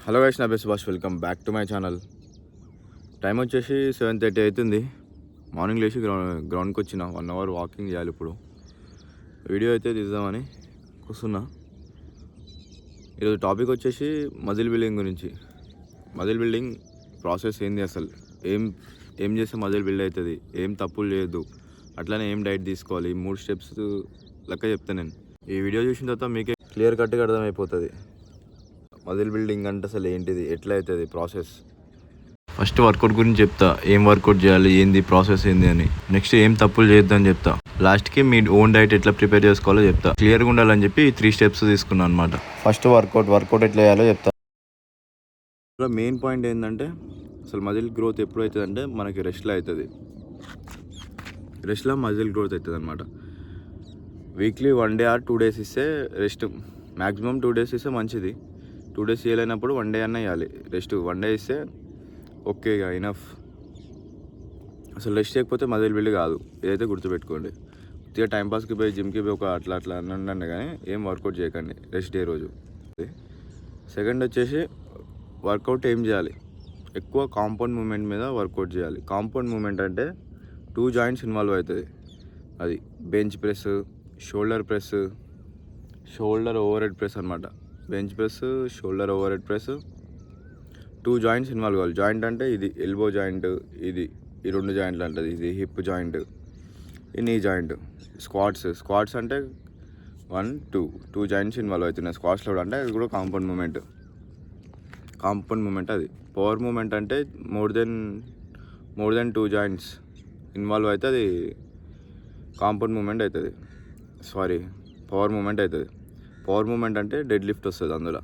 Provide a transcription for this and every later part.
Hello guys, నా best boss. Welcome back to my channel. Time వచ్చేసి 7:30 అవుతుంది. Morning లేచి గ్రౌండ్కి వచ్చిన 1 అవర్ వాకింగ్ చేయాలి. ఇప్పుడు వీడియో అయితే తీద్దామని కూర్చున్నా. ఈరోజు టాపిక్ వచ్చేసి మజిల్ బిల్డింగ్ గురించి. మజిల్ బిల్డింగ్ ప్రాసెస్ ఏంది, అసలు ఏం చేస్తే మజిల్ బిల్డ్ అవుతుంది, ఏం తప్పులు చేయొద్దు, అట్లనే ఏం డైట్ తీసుకోవాలి, 3 స్టెప్స్ లెక్క చెప్తాను నేను. ఈ వీడియో చూసిన తర్వాత మీకే క్లియర్ కట్గా అర్థమైపోతుంది మజిల్ బిల్డింగ్ అంటే అసలు ఏంటిది, ఎట్లా అవుతుంది ప్రాసెస్. ఫస్ట్ వర్కౌట్ గురించి చెప్తా, ఏం వర్కౌట్ చేయాలి, ఏంది ప్రాసెస్ ఏంది అని. నెక్స్ట్ ఏం తప్పులు చేయొద్దని చెప్తా. లాస్ట్కి మీ ఓన్ డైట్ ఎట్లా ప్రిపేర్ చేసుకోవాలో చెప్తా. క్లియర్గా ఉండాలని చెప్పి 3 స్టెప్స్ తీసుకున్నాను అనమాట. ఫస్ట్ వర్కౌట్ ఎట్లా చేయాలో చెప్తా. మెయిన్ పాయింట్ ఏంటంటే, అసలు మజిల్ గ్రోత్ ఎప్పుడు అవుతుంది అంటే మనకి రెస్ట్లో అవుతుంది. రెస్ట్లో మజిల్ గ్రోత్ అవుతుంది అనమాట. వీక్లీ 1 డే ఆర్ 2 డేస్ ఇస్తే రెస్ట్. మ్యాక్సిమం 2 డేస్ ఇస్తే మంచిది. 2 డేస్ చేయలేనప్పుడు 1 డే అన్నా ఇవ్వాలి రెస్ట్. 1 డే ఇస్తే ఓకే, ఇనఫ్. అసలు రెస్ట్ చేయకపోతే మజిల్ బిల్డ్ కాదు, ఇదైతే గుర్తుపెట్టుకోండి. కొద్దిగా టైంపాస్కి పోయి జిమ్కి పోయి ఒక అట్లా అనండి, కానీ ఏం వర్కౌట్ చేయకండి రెస్ట్ డే రోజు. సెకండ్ వచ్చేసి వర్కౌట్ ఏం చేయాలి, ఎక్కువ కాంపౌండ్ మూమెంట్ మీద వర్కౌట్ చేయాలి. కాంపౌండ్ మూమెంట్ అంటే 2 జాయింట్స్ ఇన్వాల్వ్ అవుతుంది. అది bench press, shoulder press, shoulder over head press అనమాట. Bench press, shoulder over head press, 2 joints involve కావాలి. జాయింట్ అంటే ఇది ఎల్బో జాయింట్, ఇది ఈ 2 జాయింట్లు అంటది. ఇది హిప్ జాయింట్, ఈ నీ జాయింట్. స్క్వాట్స్ అంటే 1, 2 జాయింట్స్ ఇన్వాల్వ్ అవుతున్నాయి స్క్వాట్స్లో కూడా. అంటే అది కూడా కాంపౌండ్ మూమెంట్. అది పవర్ మూమెంట్ అంటే మోర్ దెన్ 2 జాయింట్స్ ఇన్వాల్వ్ అయితే అది కాంపౌండ్ మూమెంట్ అవుతుంది. పవర్ మూమెంట్ అవుతుంది. పవర్ మూమెంట్ అంటే డెడ్ లిఫ్ట్ వస్తుంది అందులో.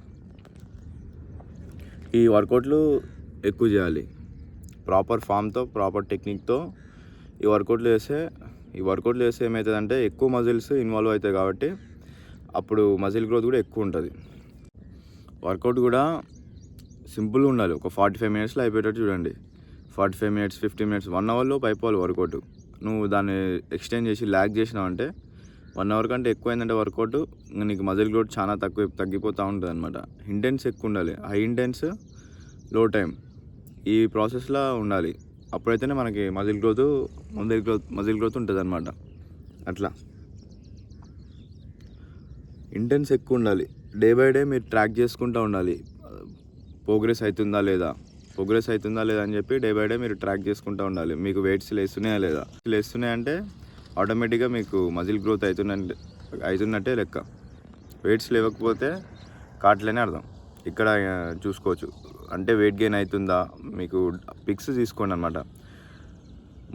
ఈ వర్కౌట్లు ఎక్కువ చేయాలి, ప్రాపర్ ఫామ్తో, ప్రాపర్ టెక్నిక్తో. ఈ వర్కౌట్లు చేస్తే ఏమవుతుందంటే ఎక్కువ మజిల్స్ ఇన్వాల్వ్ అవుతాయి కాబట్టి అప్పుడు మజిల్ గ్రోత్ కూడా ఎక్కువ ఉంటుంది. వర్కౌట్ కూడా సింపుల్గా ఉండాలి. ఒక 45 మినిట్స్లో అయిపోయేటట్టు చూడండి. 45 మినిట్స్, 50 మినిట్స్, 1 అవర్లో అయిపోవాలి వర్కౌట్. నువ్వు దాన్ని ఎక్స్టెండ్ చేసి ల్యాగ్ చేసినావు అంటే 1 అవర్ కంటే ఎక్కువ అయిందంటే వర్కౌట్, నీకు మజిల్ గ్రోత్ చాలా తగ్గిపోతూ ఉంటుంది అనమాట. ఇంటెన్స్ ఎక్కువ ఉండాలి, హై ఇంటెన్స్, లో టైం, ఈ ప్రాసెస్లో ఉండాలి. అప్పుడైతేనే మనకి మజిల్ గ్రోత్ ఉంటుంది అనమాట. అట్లా ఇంటెన్స్ ఎక్కువ ఉండాలి. డే బై డే మీరు ట్రాక్ చేసుకుంటూ ఉండాలి, ప్రోగ్రెస్ అవుతుందా లేదా అని చెప్పి డే బై డే మీరు ట్రాక్ చేసుకుంటూ ఉండాలి. మీకు వెయిట్స్ లేస్తున్నాయంటే ఆటోమేటిక్గా మీకు మజిల్ గ్రోత్ అవుతున్నట్టే లెక్క. వెయిట్స్ లేవకపోతే కావట్లేనే అర్థం. ఇక్కడ చూసుకోవచ్చు. అంటే వెయిట్ గెయిన్ అవుతుందా, మీకు పిక్స్ తీసుకోండి అనమాట.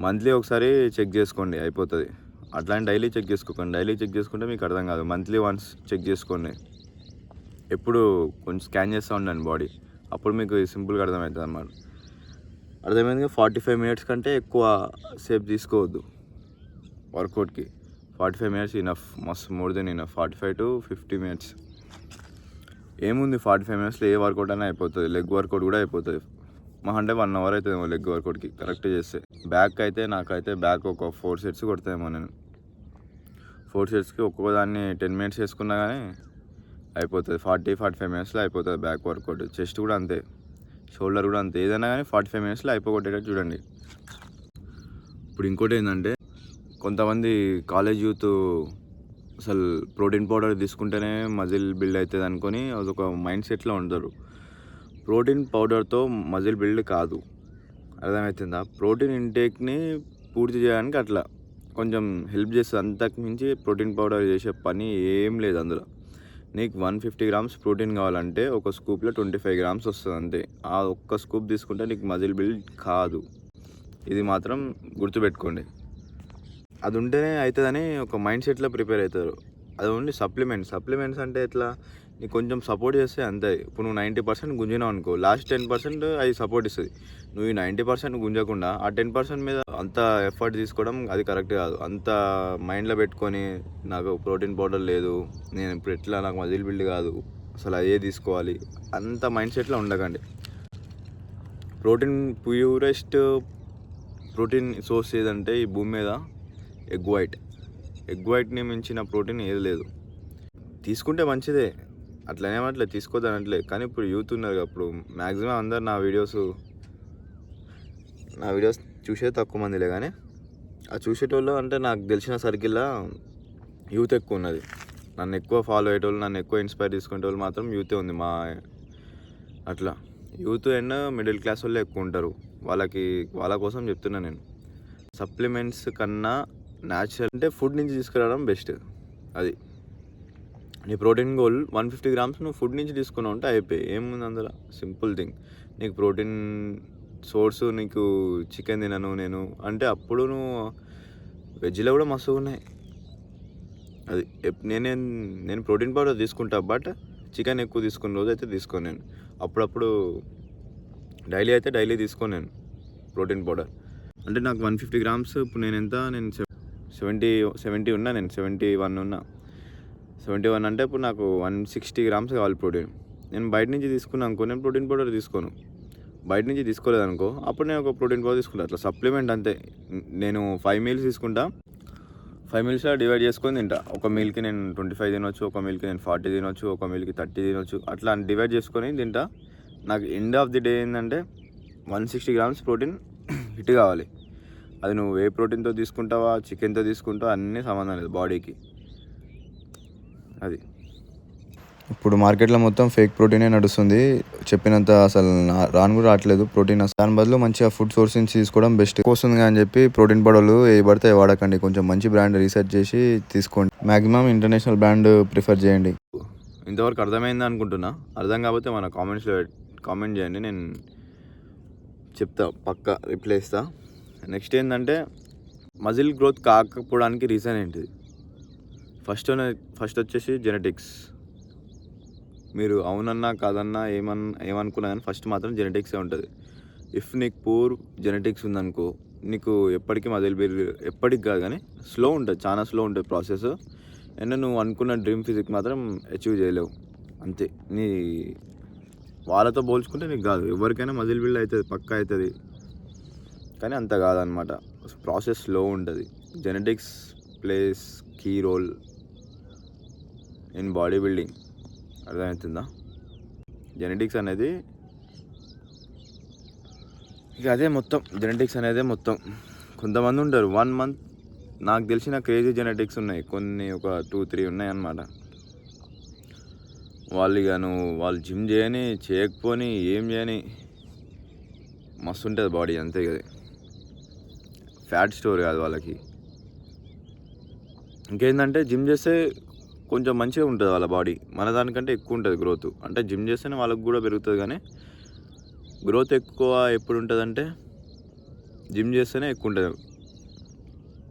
మంత్లీ ఒకసారి చెక్ చేసుకోండి, అయిపోతుంది. అట్లాంటి డైలీ చెక్ చేసుకోకండి. డైలీ చెక్ చేసుకుంటే మీకు అర్థం కాదు. మంత్లీ వన్స్ చెక్ చేసుకోండి. ఎప్పుడు కొంచెం స్కాన్ చేస్తూ ఉండండి బాడీ, అప్పుడు మీకు సింపుల్గా అర్థమవుతుంది అన్నమాట. అర్థమైంది. 45 మినిట్స్ కంటే ఎక్కువ సేపు తీసుకోవద్దు వర్కౌట్కి. 45 minutes enough, more than enough. 45 to 50 minutes ఏముంది, 45 మినిట్స్లో ఏ వర్కౌట్ అయినా అయిపోతుంది. లెగ్ వర్కౌట్ కూడా అయిపోతుంది. అంటే 1 అవర్ అవుతుందేమో లెగ్ వర్కౌట్కి కరెక్ట్ చేస్తే. నాకైతే బ్యాక్ ఒక 4 సెట్స్ కొడతాయేమో నేను. 4 సెట్స్కి ఒక్కొక్కదాన్ని 10 మినిట్స్ వేసుకున్నా కానీ అయిపోతుంది. 40-45 మినిట్స్లో అయిపోతుంది బ్యాక్ వర్కౌట్. చెస్ట్ కూడా అంతే, షోల్డర్ కూడా అంతే. ఏదైనా కానీ 45 మినిట్స్లో అయిపోగొట్టేటట్టు చూడండి. ఇప్పుడు ఇంకోటి ఏంటంటే, కొంతమంది కాలేజ్ యూత్ అసలు ప్రోటీన్ పౌడర్ తీసుకుంటేనే మజిల్ బిల్డ్ అవుతుంది అనుకొని అదొక మైండ్ సెట్లో ఉంటారు. ప్రోటీన్ పౌడర్తో మజిల్ బిల్డ్ కాదు, అర్థమవుతుందా? ప్రోటీన్ ఇంటేక్ని పూర్తి చేయడానికి అట్లా కొంచెం హెల్ప్ చేస్తుంది. అంతకు మించి ప్రోటీన్ పౌడర్ చేసే పని ఏం లేదు అందులో. నీకు 150 గ్రామ్స్ ప్రోటీన్ కావాలంటే ఒక స్కూప్లో 25 గ్రామ్స్ వస్తుంది అంతే. ఆ ఒక్క స్కూప్ తీసుకుంటే నీకు మజిల్ బిల్డ్ కాదు. ఇది మాత్రం గుర్తుపెట్టుకోండి. అది ఉంటేనే అవుతుందని ఒక మైండ్ సెట్లో ప్రిపేర్ అవుతారు. అది ఓన్లీ సప్లిమెంట్స్ అంటే ఎట్లా, నీకు కొంచెం సపోర్ట్ చేస్తే అంతే. ఇప్పుడు నువ్వు 90% గుంజినావు అనుకో, లాస్ట్ 10% అది సపోర్ట్ ఇస్తుంది. నువ్వు ఈ 90% గుంజకుండా ఆ 10% మీద అంత ఎఫర్ట్ తీసుకోవడం అది కరెక్ట్ కాదు. అంత మైండ్లో పెట్టుకొని నాకు ప్రోటీన్ పౌడర్ లేదు, నేను ఇప్పుడు ఎట్లా, నాకు మజిల్ బిల్డ్ కాదు, అసలు అదే తీసుకోవాలి, అంత మైండ్ సెట్లో ఉండకండి. ప్యూరెస్ట్ ప్రోటీన్ సోర్స్ ఏదంటే ఈ భూమి మీద ఎగ్ వైట్ని మించిన ప్రోటీన్ ఏది లేదు. తీసుకుంటే మంచిదే, అట్లా తీసుకోవద్దనట్లే, కానీ ఇప్పుడు యూత్ ఉన్నారు కదా, ఇప్పుడు మ్యాక్సిమం అందరు నా వీడియోస్ చూసేది తక్కువ మందిలే, కానీ ఆ చూసేటోళ్ళు అంటే నాకు తెలిసిన సర్కిల్లో యూత్ ఎక్కువ ఉన్నది. నన్ను ఎక్కువ ఫాలో అయ్యేటోళ్ళు, నన్ను ఎక్కువ ఇన్స్పైర్ తీసుకునే వాళ్ళు మాత్రం యూతే ఉంది. అట్లా యూత్ అండ్ మిడిల్ క్లాస్ వాళ్ళు ఎక్కువ ఉంటారు. వాళ్ళ కోసం చెప్తున్నా నేను. సప్లిమెంట్స్ కన్నా న్యాచురల్ అంటే ఫుడ్ నుంచి తీసుకురావడం బెస్ట్. అది నీ ప్రోటీన్ గోల్ 150 గ్రామ్స్ నువ్వు ఫుడ్ నుంచి తీసుకున్నావు అంటే అయిపోయి, ఏముంది అందులో, సింపుల్ థింగ్. నీకు ప్రోటీన్ సోర్సు నీకు చికెన్ తినను నేను అంటే అప్పుడు నువ్వు వెజ్లో కూడా మస్తుగా ఉన్నాయి. అది నేను ప్రోటీన్ పౌడర్ తీసుకుంటా, బట్ చికెన్ ఎక్కువ తీసుకున్న రోజు అయితే తీసుకోను నేను. అప్పుడప్పుడు డైలీ తీసుకోను నేను ప్రోటీన్ పౌడర్. అంటే నాకు 150 గ్రామ్స్ ఇప్పుడు నేను 70 ఉన్నా, నేను 71 ఉన్నా. 71 అంటే ఇప్పుడు నాకు 160 గ్రామ్స్ కావాలి ప్రోటీన్. నేను బయట నుంచి తీసుకున్నాను అనుకో, నేను ప్రోటీన్ పౌడర్ తీసుకోను. బయట నుంచి తీసుకోలేదనుకో, అప్పుడు నేను ఒక ప్రోటీన్ పౌడర్ తీసుకుంటాను. అట్లా సప్లిమెంట్ అంతే. నేను 5 మీల్స్ తీసుకుంటా, 5 మీల్స్లో డివైడ్ చేసుకొని తింటా. ఒక మీల్కి నేను 25 తినొచ్చు, ఒక మీల్కి నేను 40 తినొచ్చు, ఒక మీల్కి 30 తినొచ్చు. అట్లా డివైడ్ చేసుకొని తింటా. నాకు ఎండ్ ఆఫ్ ది డే ఏంటంటే 160 గ్రామ్స్ ప్రోటీన్ హిట్ కావాలి. అది నువ్వు ఏ ప్రోటీన్తో తీసుకుంటావా, చికెన్తో తీసుకుంటావా, అన్నీ సంబంధం లేదు బాడీకి. అది ఇప్పుడు మార్కెట్లో మొత్తం ఫేక్ ప్రోటీనే నడుస్తుంది. చెప్పినంత అసలు రాను కూడా రావట్లేదు ప్రోటీన్. దాని బదులు మంచిగా ఫుడ్ సోర్స్ నుంచి తీసుకోవడం బెస్ట్ వస్తుంది అని చెప్పి ప్రోటీన్ పౌడర్లు ఏ పడితే వాడకండి. కొంచెం మంచి బ్రాండ్ రీసెర్చ్ చేసి తీసుకోండి. మ్యాక్సిమం ఇంటర్నేషనల్ బ్రాండ్ ప్రిఫర్ చేయండి. ఇంతవరకు అర్థమైంది అనుకుంటున్నా. అర్థం కాకపోతే మన కామెంట్స్లో కామెంట్ చేయండి, నేను చెప్తా, పక్కా రిప్లై ఇస్తా. నెక్స్ట్ ఏంటంటే మజిల్ గ్రోత్ కాకపోవడానికి రీజన్ ఏంటిది? ఫస్ట్ వచ్చేసి జెనెటిక్స్. మీరు అవునన్నా కాదన్నా ఏమనుకున్నా కానీ ఫస్ట్ మాత్రం జెనెటిక్సే ఉంటుంది. ఇఫ్ నీకు పూర్ జెనెటిక్స్ ఉందనుకో, నీకు ఎప్పటికీ మజిల్ బిల్డ్ ఎప్పటికి కాదు కానీ స్లో ఉంటుంది, చాలా స్లో ఉంటుంది ప్రాసెస్. అండ్ నువ్వు అనుకున్న డ్రీమ్ ఫిజిక్ మాత్రం అచీవ్ చేయలేవు. అంతే. వాళ్ళతో పోల్చుకుంటే నీకు కాదు. ఎవరికైనా మజిల్ బిల్డ్ అవుతుంది, పక్కా అవుతుంది, కానీ అంత కాదనమాట. ప్రాసెస్ స్లో ఉంటుంది. Genetics plays key role in body building. అర్థమవుతుందా? జెనెటిక్స్ అనేది ఇక అదే మొత్తం. జెనెటిక్స్ అనేది మొత్తం. కొంతమంది ఉంటారు 1 month, నాకు తెలిసిన క్రేజీ జెనెటిక్స్ ఉన్నాయి కొన్ని, ఒక 2-3 ఉన్నాయి అన్నమాట. వాళ్ళు జిమ్ చేయకపోని ఏం చేయని మస్తు ఉంటుంది బాడీ, అంతే కదా. ఫ్యాట్ స్టోర్ కాదు వాళ్ళకి. ఇంకేంటంటే జిమ్ చేస్తే కొంచెం మంచిగా ఉంటుంది వాళ్ళ బాడీ, మన దానికంటే ఎక్కువ ఉంటుంది గ్రోత్. అంటే జిమ్ చేస్తేనే వాళ్ళకి కూడా పెరుగుతుంది, కానీ గ్రోత్ ఎక్కువ ఎప్పుడు ఉంటుందంటే జిమ్ చేస్తేనే ఎక్కువ ఉంటుంది.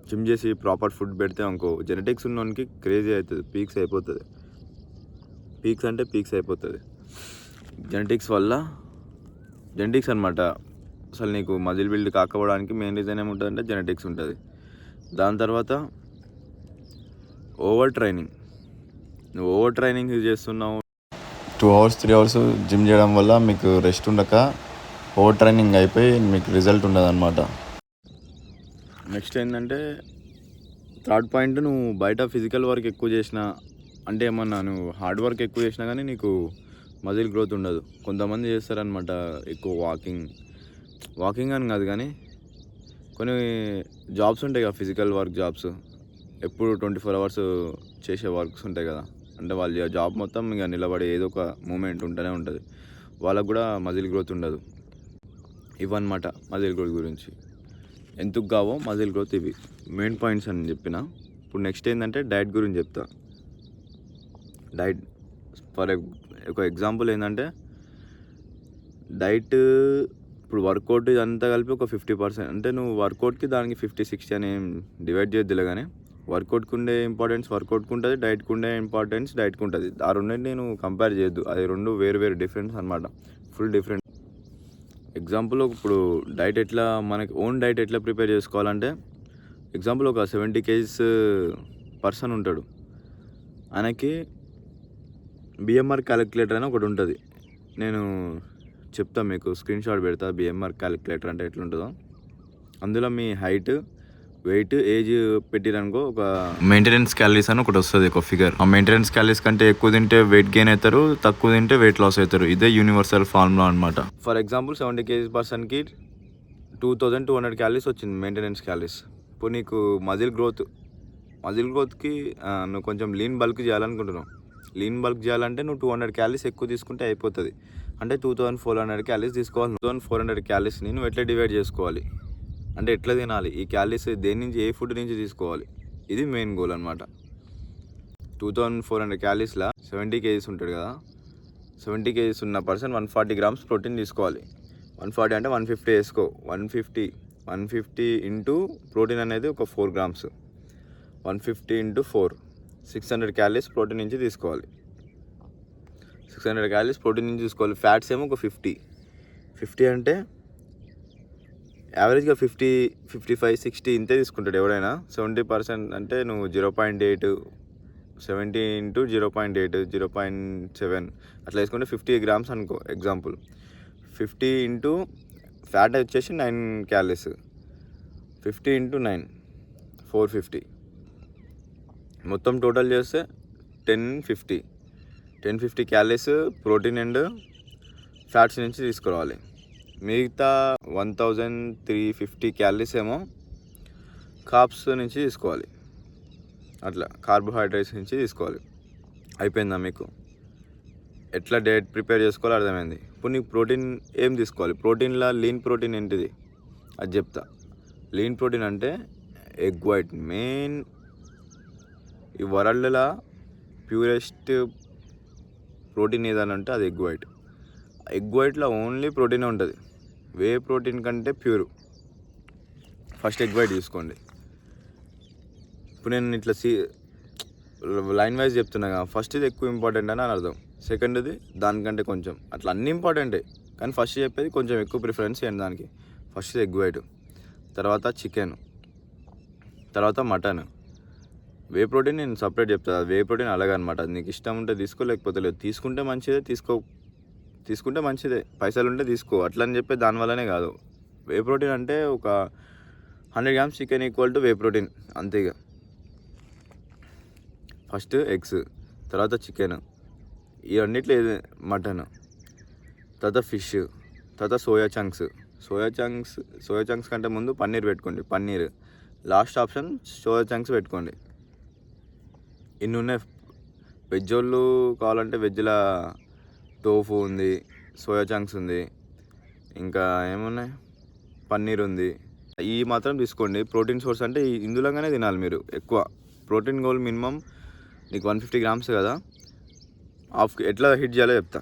జిమ్ చేసి ప్రాపర్ ఫుడ్ పెడితే అనుకో, జెనెటిక్స్ ఉన్నోనికి క్రేజీ అవుతుంది, పీక్స్ అయిపోతుంది. జెనెటిక్స్ అనమాట. అసలు నీకు మజిల్ బిల్డ్ కాకపోవడానికి మెయిన్ రీజన్ ఏముంటుందంటే జెనెటిక్స్ ఉంటుంది. దాని తర్వాత నువ్వు ఓవర్ ట్రైనింగ్ చేస్తున్నావు. 2 hours 3 hours జిమ్ చేయడం వల్ల మీకు రెస్ట్ ఉండక ఓవర్ ట్రైనింగ్ అయిపోయి మీకు రిజల్ట్ ఉండదు అనమాట. నెక్స్ట్ ఏంటంటే థర్డ్ పాయింట్, నువ్వు బయట ఫిజికల్ వర్క్ ఎక్కువ చేసినా అంటే ఏమన్నా నువ్వు హార్డ్ వర్క్ ఎక్కువ చేసినా కానీ నీకు మజిల్ గ్రోత్ ఉండదు. కొంతమంది చేస్తారనమాట ఎక్కువ వాకింగ్ అని కాదు, కానీ కొన్ని జాబ్స్ ఉంటాయి కదా, ఫిజికల్ వర్క్ జాబ్స్, ఎప్పుడు 24 hours చేసే వర్క్స్ ఉంటాయి కదా. అంటే వాళ్ళ జాబ్ మొత్తం ఇక నిలబడి ఏదో ఒక మూమెంట్ ఉంటూనే ఉంటుంది. వాళ్ళకు కూడా మజిల్ గ్రోత్ ఉండదు. ఇవన్నమాట మజిల్ గ్రోత్ గురించి. ఎందుకు కావో మజిల్ గ్రోత్ ఇవి మెయిన్ పాయింట్స్ అని చెప్పిన. ఇప్పుడు నెక్స్ట్ ఏంటంటే డైట్ గురించి చెప్తా. డైట్ ఫర్ ఒక ఎగ్జాంపుల్ ఏంటంటే, డైట్ ఇప్పుడు వర్కౌట్ ఇదంతా కలిపి ఒక 50%. అంటే నువ్వు వర్కౌట్కి దానికి 50-60 అని డివైడ్ చేయొద్దులే, కానీ వర్కౌట్కి ఉండే ఇంపార్టెన్స్ వర్కౌట్కి ఉంటుంది, డైట్కి ఉండే ఇంపార్టెన్స్ డైట్కి ఉంటుంది. ఆ రెండింటిని నేను కంపేర్ చేయొద్దు. అది రెండు వేరు డిఫరెన్స్ అనమాట, ఫుల్ డిఫరెంట్. ఎగ్జాంపుల్ ఇప్పుడు మనకి ఓన్ డైట్ ఎట్లా ప్రిపేర్ చేసుకోవాలంటే, ఎగ్జాంపుల్ ఒక 70 kgs పర్సన్ ఉంటాడు, ఆయనకి బిఎంఆర్ క్యాలిక్యులేటర్ అని ఒకటి ఉంటుంది. నేను చెప్తాను మీకు, స్క్రీన్ షాట్ పెడతా. బిఎంఆర్ క్యాలిక్యులేటర్ అంటే ఎట్లుంటుందో. అందులో మీ హైట్, వెయిట్ ఏజ్ పెట్టిరనుకో ఒక మెయింటెనెన్స్ క్యాలరీస్ అని ఒకటి వస్తుంది ఒక ఫిగర్. ఆ మెయింటెనెన్స్ క్యాలరీస్ కంటే ఎక్కువ తింటే వెయిట్ గెయిన్ అవుతారు, తక్కువ తింటే వెయిట్ లాస్ అవుతారు. ఇదే యూనివర్సల్ ఫార్ములా అనమాట. ఫర్ ఎగ్జాంపుల్ 70 kg పర్సన్కి 2200 క్యాలరీస్ వచ్చింది మెయింటెనెన్స్ క్యాలరీస్. ఇప్పుడు నీకు మజిల్ గ్రోత్కి నువ్వు కొంచెం లీన్ బల్క్ చేయాలనుకుంటున్నావు. లీన్ బల్క్ చేయాలంటే నువ్వు 200 క్యాలరీస్ ఎక్కువ తీసుకుంటే అయిపోతుంది. అంటే 2400 క్యాలరీస్ తీసుకోవాలి. 2400 క్యాలరీస్ని నువ్వు ఎట్లా డివైడ్ చేసుకోవాలి అంటే ఎట్లా తినాలి, ఈ క్యాలరీస్ దేని నుంచి, ఏ ఫుడ్ నుంచి తీసుకోవాలి, ఇది మెయిన్ గోల్ అనమాట. 2400 క్యాలరీస్లో 70 kgs ఉంటాడు కదా, 70 kgs ఉన్న పర్సన్ 140 grams ప్రోటీన్ తీసుకోవాలి. 140 అంటే 150 వేసుకో. 150 ఇంటూ ప్రోటీన్ అనేది ఒక 4 grams. 150 ఇంటూ 4 600 క్యాలరీస్ ప్రోటీన్ నుంచి తీసుకోవాలి. 600 క్యాలరీస్ ప్రోటీన్ నుంచి తీసుకోవాలి. ఫ్యాట్స్ ఏమో ఒక 50 అంటే యావరేజ్గా 50, 55, 60 ఇంతే తీసుకుంటాడు ఎవరైనా. 70% అంటే నువ్వు 0.8, 70 ఇంటూ 0.8, 0.7 అట్లా వేసుకుంటే 50 grams అనుకో ఎగ్జాంపుల్. 50 ఇంటూ ఫ్యాట్ వచ్చేసి 9 క్యాలరీస్. 50 ఇంటూ 9 450. మొత్తం టోటల్ చేస్తే 1050 క్యాలరీస్ ప్రోటీన్ అండ్ ఫ్యాట్స్ నుంచి తీసుకురావాలి. మిగతా 1350 క్యాలరీస్ ఏమో కార్బ్స్ నుంచి తీసుకోవాలి. అట్లా కార్బోహైడ్రేట్స్ నుంచి తీసుకోవాలి. అయిపోయిందా మీకు? ఎట్లా డైట్ ప్రిపేర్ చేసుకోవాలో అర్థమైంది. ఇప్పుడు నీకు ప్రోటీన్ ఏం తీసుకోవాలి? ప్రోటీన్లో లీన్ ప్రోటీన్ ఏంటిది అది చెప్తా. లీన్ ప్రోటీన్ అంటే ఎగ్ వైట్. మెయిన్ ఈ వరల్డ్లో ప్యూరెస్ట్ ప్రోటీన్ ఏదని అంటే అది ఎగ్ వైట్. ఎగ్ వైట్లో ఓన్లీ ప్రోటీనే ఉంటుంది. వే ప్రోటీన్ కంటే ప్యూర్. ఫస్ట్ ఎగ్ వైట్ తీసుకోండి. ఇప్పుడు నేను ఇట్లా లైన్ వైజ్ చెప్తున్నా కదా. ఫస్ట్ది ఎక్కువ ఇంపార్టెంట్ అని అర్థం, సెకండ్ది దానికంటే కొంచెం, అట్లా అన్నీ ఇంపార్టెంటే కానీ ఫస్ట్ చెప్పేది కొంచెం ఎక్కువ ప్రిఫరెన్స్ ఇవ్వండి దానికి. ఫస్ట్ ఎగ్ వైట్, తర్వాత చికెన్, తర్వాత మటన్. వే ప్రోటీన్ నేను సపరేట్ చెప్తాను. వే ప్రోటీన్ అలాగనమాట. అది నీకు ఇష్టం ఉంటే తీసుకో, లేకపోతే లేదు. తీసుకుంటే మంచిదే, తీసుకుంటే మంచిదే, పైసలు ఉంటే తీసుకో. అట్లా అని చెప్పి దానివల్లనే కాదు. వే ప్రోటీన్ అంటే ఒక 100 grams chicken equal to whey protein అంతేగా. ఫస్ట్ ఎగ్స్, తర్వాత చికెన్, ఇవన్నిట్లో ఏది మటన్, తర్వాత ఫిష్, తర్వాత సోయా చంక్స్ కంటే ముందు పన్నీర్ పెట్టుకోండి. Paneer last option. Soya chunks పెట్టుకోండి. ఇన్ని ఉన్నాయి. వెజ్ వాళ్ళు కావాలంటే వెజ్లో టోఫు ఉంది, సోయా చంక్స్ ఉంది, ఇంకా ఏమున్నాయి, పన్నీర్ ఉంది. ఈ మాత్రం తీసుకోండి. ప్రోటీన్ సోర్స్ అంటే ఇందులోగానే తినాలి మీరు ఎక్కువ. ప్రోటీన్ గోల్ మినిమం నీకు 150 grams కదా. ఎట్లా హిట్ చేయాలో చెప్తా.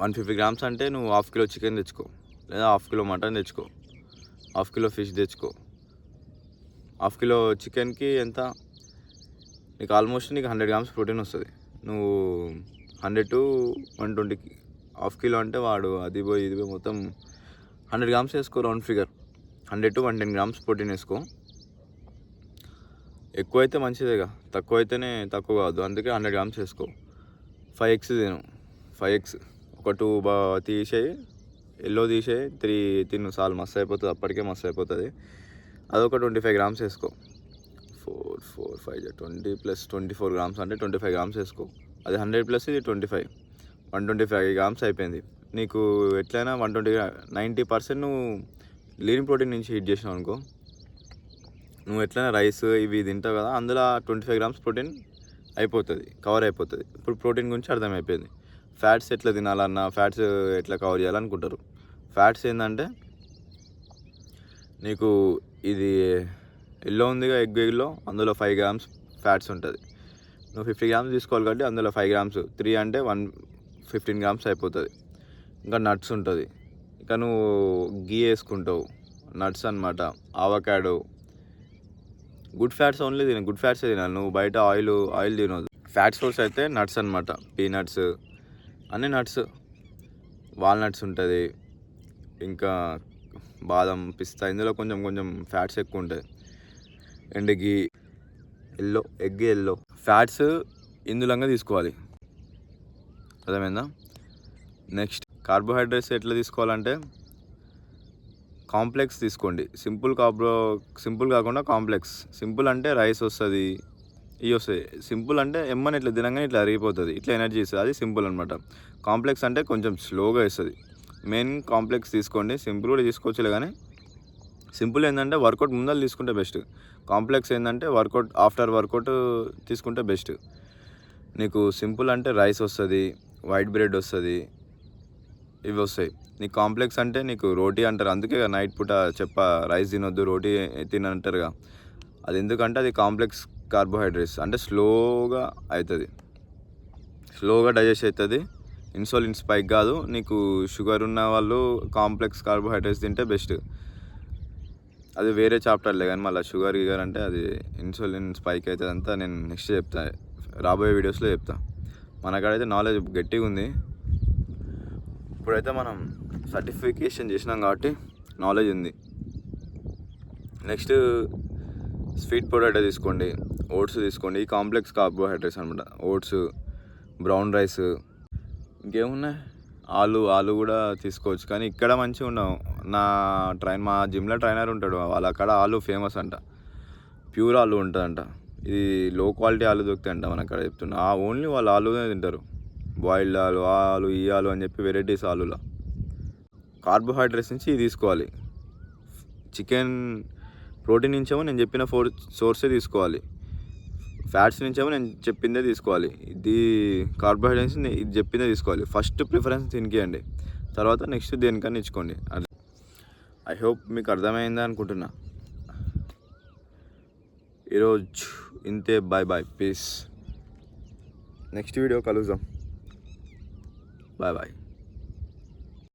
150 grams అంటే నువ్వు 1/2 kilo చికెన్ తెచ్చుకో, లేదా 1/2 kilo మటన్ తెచ్చుకో, 1/2 kilo ఫిష్ తెచ్చుకో. 1/2 kilo చికెన్కి ఎంత నీకు? ఆల్మోస్ట్ నీకు 100 grams ప్రోటీన్ వస్తుంది. నువ్వు 100 to 120, 1/2 kilo అంటే వాడు అది పోయి ఇది పోయి మొత్తం 100 grams వేసుకో. Round figure 100 to 110 grams protein వేసుకో. ఎక్కువ అయితే మంచిదేగా, తక్కువ అయితేనే తక్కువ కావద్దు. అందుకే 100 grams వేసుకో. 5 eggs తిను. 5 eggs ఒక 2 తీసేయి, ఎల్లో తీసేయి, 3 తిను చాలు. మస్తు అయిపోతుంది, అప్పటికే మస్తు అయిపోతుంది. అదొక 25 grams వేసుకో. 4, 5, 20 + 24 grams అంటే 25 grams వేసుకో. అది 100 + ఇది 25, 125 grams అయిపోయింది. నీకు ఎట్లయినా 90% నువ్వు లీన్ ప్రోటీన్ నుంచి హిట్ చేసినావు అనుకో. నువ్వు ఎట్లయినా రైస్ ఇవి తింటావు కదా, అందులో 25 grams ప్రోటీన్ అయిపోతుంది, కవర్ అయిపోతుంది. ఇప్పుడు ప్రోటీన్ గురించి అర్థమైపోయింది. ఫ్యాట్స్ ఎట్లా తినాలన్నా, ఫ్యాట్స్ ఎట్లా కవర్ చేయాలనుకుంటారు. ఫ్యాట్స్ ఏంటంటే నీకు ఇది ఎల్లో ఉందిగా, ఎగ్లో అందులో 5 grams ఫ్యాట్స్ ఉంటుంది. నువ్వు 50 grams తీసుకోవాలి కాబట్టి అందులో 5 grams, 3 అంటే 15 grams అయిపోతుంది. ఇంకా నట్స్ ఉంటుంది. ఇంకా నువ్వు గీ వేసుకుంటావు, నట్స్ అన్నమాట. ఆవకాడో, గుడ్ ఫ్యాట్స్ ఓన్లీ తిన, గుడ్ ఫ్యాట్సే తినాలి. నువ్వు బయట ఆయిల్ తినదు. ఫ్యాట్ సోర్స్ అయితే నట్స్ అన్నమాట. పీనట్స్, అన్ని నట్స్, వాల్నట్స్ ఉంటుంది, ఇంకా బాదం, పిస్తా. ఇందులో కొంచెం ఫ్యాట్స్ ఎక్కువ ఉంటుంది. అండ్ ఎగ్ ఎల్లో ఫ్యాట్స్ ఇందులోగా తీసుకోవాలి. అర్థమైందా? నెక్స్ట్ కార్బోహైడ్రేట్స్ ఎట్లా తీసుకోవాలంటే, కాంప్లెక్స్ తీసుకోండి. సింపుల్ కాకుండా కాంప్లెక్స్. సింపుల్ అంటే రైస్ వస్తుంది, ఇవి వస్తాయి. సింపుల్ అంటే ఎమ్మని ఇట్లా తినగానే ఇట్లా అరిగిపోతుంది, ఇట్లా ఎనర్జీ ఇస్తుంది, అది సింపుల్ అనమాట. కాంప్లెక్స్ అంటే కొంచెం స్లోగా ఇస్తుంది. మెయిన్ కాంప్లెక్స్ తీసుకోండి. సింపుల్ కూడా తీసుకోవచ్చులే, కానీ సింపుల్ ఏంటంటే వర్కౌట్ ముందర తీసుకుంటే బెస్ట్. కాంప్లెక్స్ ఏంటంటే ఆఫ్టర్ వర్కౌట్ తీసుకుంటే బెస్ట్. నీకు సింపుల్ అంటే రైస్ వస్తుంది, వైట్ బ్రెడ్ వస్తుంది, ఇవి వస్తాయి. నీకు కాంప్లెక్స్ అంటే నీకు రోటీ అంటారు. అందుకే నైట్ పూట రైస్ తినొద్దు, రోటీ తినంటారుగా. అది ఎందుకంటే అది కాంప్లెక్స్ కార్బోహైడ్రేట్స్, అంటే స్లోగా అవుతుంది, స్లోగా డైజెస్ట్ అవుతుంది. ఇన్సులిన్ స్పైక్ కాదు. నీకు షుగర్ ఉన్న వాళ్ళు కాంప్లెక్స్ కార్బోహైడ్రేట్స్ తింటే బెస్ట్. అది వేరే చాప్టర్లే, కానీ మళ్ళీ షుగర్ అంటే అది ఇన్సులిన్ స్పైక్ అవుతుంది అంతా. నేను నెక్స్ట్ చెప్తా, రాబోయే వీడియోస్లో చెప్తా. మనకాడైతే నాలెడ్జ్ గట్టిగా ఉంది. ఇప్పుడైతే మనం సర్టిఫికేషన్ చేసినాం కాబట్టి నాలెడ్జ్ ఉంది. నెక్స్ట్ స్వీట్ పొటాటో తీసుకోండి, ఓట్స్ తీసుకోండి. ఈ కాంప్లెక్స్ కార్బోహైడ్రేట్స్ అనమాట. ఓట్స్, బ్రౌన్ రైస్, ఇంకేమున్నాయి, ఆలు కూడా తీసుకోవచ్చు. కానీ ఇక్కడ మంచిగా ఉండవు. మా జిమ్లో ట్రైనర్ ఉంటాడు, వాళ్ళ అక్కడ ఆలు ఫేమస్ అంట. ప్యూర్ ఆలు ఉంటుందంట. ఇది లో క్వాలిటీ ఆలు దొరుకుతాయంట మన అక్కడ చెప్తున్నా. ఓన్లీ వాళ్ళు ఆలునే తింటారు. బాయిల్డ్ ఆలు ఈ ఆలు అని చెప్పి వెరైటీస్ ఆలులో. కార్బోహైడ్రేట్స్ నుంచి ఇది తీసుకోవాలి. చికెన్ ప్రోటీన్ నుంచేమో నేను చెప్పిన సోర్సే తీసుకోవాలి. ఫ్యాట్స్ నుంచేమో నేను చెప్పిందే తీసుకోవాలి. ఇది కార్బోహైడ్రేట్స్ ఇది చెప్పిందే తీసుకోవాలి. ఫస్ట్ ప్రిఫరెన్స్ దీనికి ఇవ్వండి, తర్వాత నెక్స్ట్ దేనికన్నా ఇచ్చుకోండి. ఐ హోప్ మీకు అర్థమైందా అనుకుంటున్నా. ఈరోజు ఇంతే. Bye, peace. నెక్స్ట్ వీడియో కలుద్దాం. బాయ్.